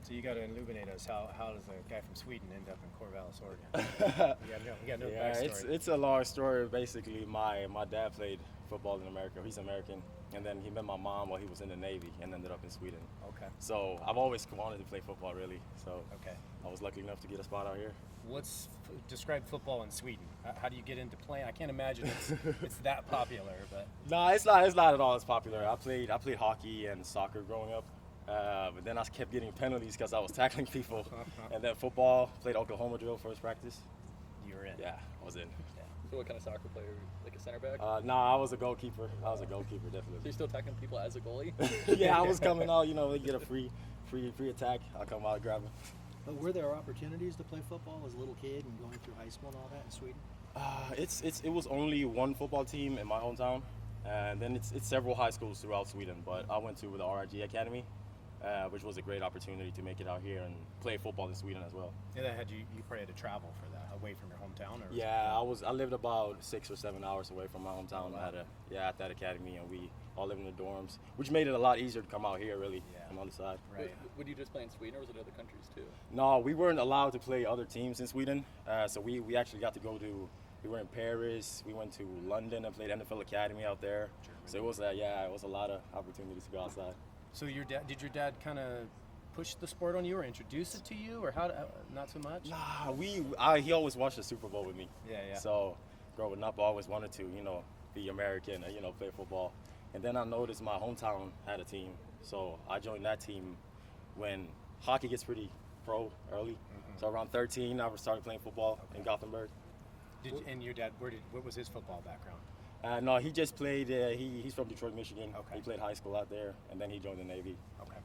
So you got to illuminate us. How does a guy from Sweden end up in Corvallis, Oregon? We got no Yeah, backstory. it's a long story. Basically, my dad played football in America. He's American, and then he met my mom while he was in the Navy and ended up in Sweden. Okay. So I've always wanted to play football, really. So Okay. I was lucky enough to get a spot out here. Describe football in Sweden? How do you get into playing? I can't imagine it's that popular, but No, it's not. It's not at all as popular. I played hockey and soccer growing up, but then I kept getting penalties because I was tackling people. And then football, played Oklahoma drill first practice. you were in. Yeah, I was in. So what kind of soccer player? Like a center back? Nah, I was a goalkeeper. So you're definitely. still attacking people as a goalie? Yeah, I was coming out. You know, they get a free attack. I come out and grab him. But were there opportunities to play football as a little kid and going through high school and all that in Sweden? It was only one football team in my hometown, and then it's several high schools throughout Sweden. But I went to the RIG Academy, which was a great opportunity to make it out here and play football in Sweden as well. Yeah, that had you probably had to travel for that, away from your hometown, or Yeah, I lived about 6 or 7 hours away from my hometown. Oh, wow. At that academy, and we all lived in the dorms, which made it a lot easier to come out here, really, Yeah. on the other side. Right. Would you just play in Sweden or was it other countries too? No, we weren't allowed to play other teams in Sweden, so we actually got to go to. We were in Paris. We went to London and played NFL Academy out there. So it was it was a lot of opportunities to go outside. So did your dad kind of push the sport on you, or introduce it to you, or not so much? Nah, he always watched the Super Bowl with me. Yeah. So growing up, I always wanted to, be American and, play football. And then I noticed my hometown had a team, so I joined that team when hockey gets pretty pro early. Mm-hmm. So around 13, I started playing football in Gothenburg. And your dad, what was his football background? No, he just played. He's from Detroit, Michigan. Okay. He played high school out there, and then he joined the Navy. Okay.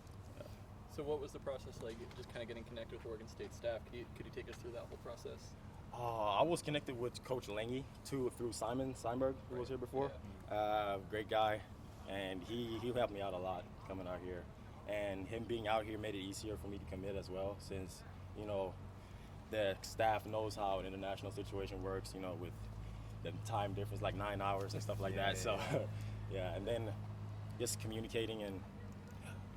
So what was the process like, just kind of getting connected with Oregon State staff? Could you take us through that whole process? I was connected with Coach Lange through Simon Steinberg, who was here before. Great guy, and he helped me out a lot coming out here. And him being out here made it easier for me to commit as well, since the staff knows how an international situation works. With the time difference, like 9 hours and stuff like that. So, yeah, and then just communicating and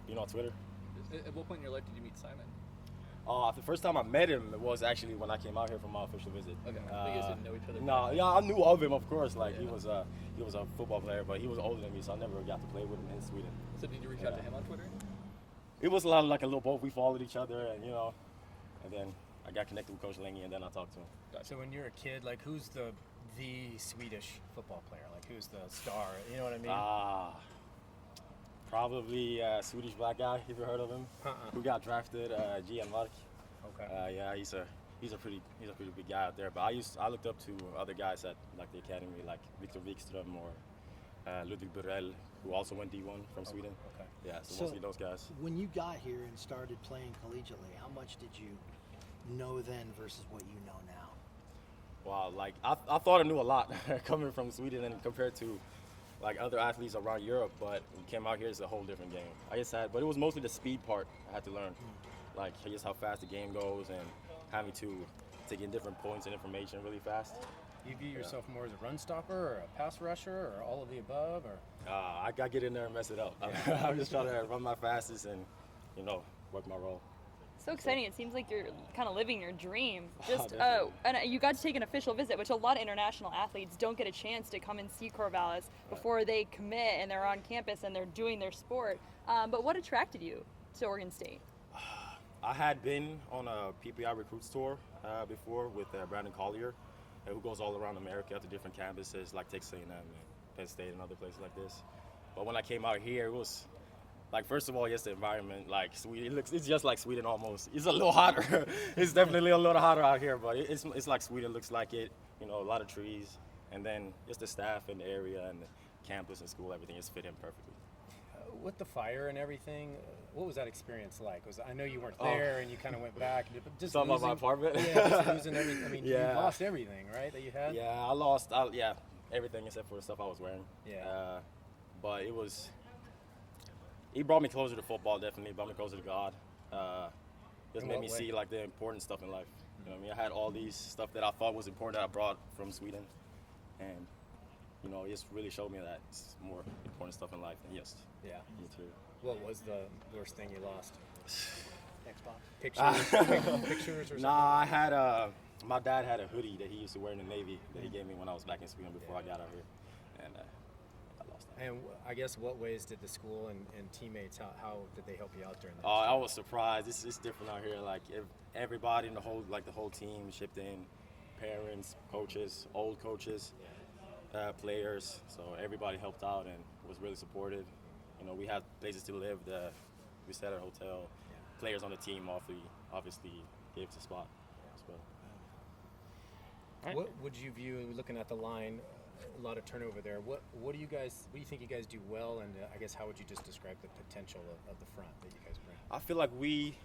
being on Twitter. At what point in your life did you meet Simon? The first time I met him was actually when I came out here for my official visit. Okay, but you guys didn't know each other? No, yeah, I knew of him, of course. Like he was a football player, but he was older than me, so I never got to play with him in Sweden. So did you reach out to him on Twitter? It was a lot of like a little both. We followed each other, and then I got connected with Coach Lange, and then I talked to him. So when you're a kid, like who's the Swedish football player? Like who's the star? You know what I mean? Probably Swedish black guy. Have you heard of him? Who got drafted? Gian Mark. Okay. Yeah, he's a pretty big guy out there. But I looked up to other guys at like the academy, like Victor Wikström or Ludwig Burrell, who also went D1 from Sweden. Okay. Yeah, so mostly those guys. When you got here and started playing collegiately, how much did you know then versus what you know now? Wow, like I thought I knew a lot coming from Sweden and compared to like other athletes around Europe, but when we came out here, it's a whole different game. But it was mostly the speed part I had to learn, like just how fast the game goes and having to take in different points and information really fast. You view yourself more as a run stopper or a pass rusher or all of the above, or? I got to get in there and mess it up. I'm just trying to run my fastest and, work my role. So exciting. It seems like you're kind of living your dream. Definitely. And you got to take an official visit, which a lot of international athletes don't get a chance to come and see Corvallis before they commit and they're on campus and they're doing their sport. But what attracted you to Oregon State? I had been on a PPI recruits tour before with Brandon Collier, who goes all around America to different campuses like Texas A&M and Penn State and other places like this. But when I came out here, it was like, first of all, yes, the environment, like Sweden, it's just like Sweden almost. It's a little hotter. It's definitely a little hotter out here, but it's like Sweden looks like it. A lot of trees, and then just the staff and the area and the campus and school, everything just fit in perfectly. With the fire and everything, what was that experience like? I know you weren't there and you kind of went back. But just talking about my apartment? Yeah, just losing everything. I mean, Yeah. you lost everything, right, that you had? Yeah, I lost everything except for the stuff I was wearing. Yeah. But it brought me closer to football, definitely. Brought me closer to God. Just In made what me way? see like the important stuff in life. You know what I mean? I had all these stuff that I thought was important that I brought from Sweden. And, it just really showed me that it's more important stuff in life than just Yeah. material. What was the worst thing you lost? Xbox. pictures, pictures or something? Nah, I had my dad had a hoodie that he used to wear in the Navy that he gave me when I was back in Sweden before I got out here, and I lost that. And I guess what ways did the school and teammates, how did they help you out during that? I was surprised. It's different out here. Like everybody in the whole team chipped in, parents, coaches, old coaches, players. So everybody helped out and was really supportive. You know, we had places to live. We stayed at a hotel. Players on the team obviously gave us a spot as well. What would you view, looking at the line, a lot of turnover there? What do you think you guys do well, and I guess how would you just describe the potential of the front that you guys bring? I feel like we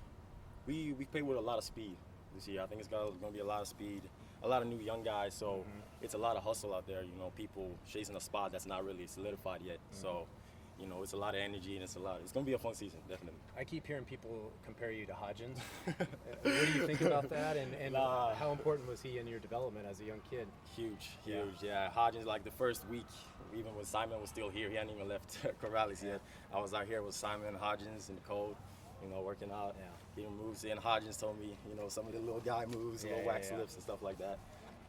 play with a lot of speed this year. I think it's going to be a lot of speed, a lot of new young guys. So it's a lot of hustle out there. You know, people chasing a spot that's not really solidified yet. So, you know, it's a lot of energy and it's going to be a fun season, definitely. I keep hearing people compare you to Hodgins. What do you think about that? And how important was he in your development as a young kid? Huge. Yeah, Hodgins, like the first week, even when Simon was still here, he hadn't even left Corvallis yet. I was out here with Simon, Hodgins, in the cold, you know, working out. Yeah. Getting moves in. Hodgins told me, you know, some of the little guy moves, little wax lips and stuff like that.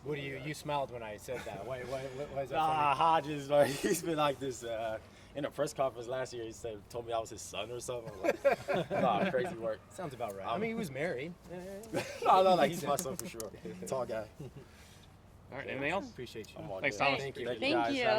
What do you smiled when I said that? Why is that funny? Hodgins, like, he's been like this. In a press conference last year, he told me I was his son or something. I was like, nah, crazy work. Sounds about right. I mean, he was married. No, he's my son for sure. Tall guy. All right, anything else? Appreciate you. I'm all Thanks, good. Thomas. Thank you. Thank Thank guys. you. That was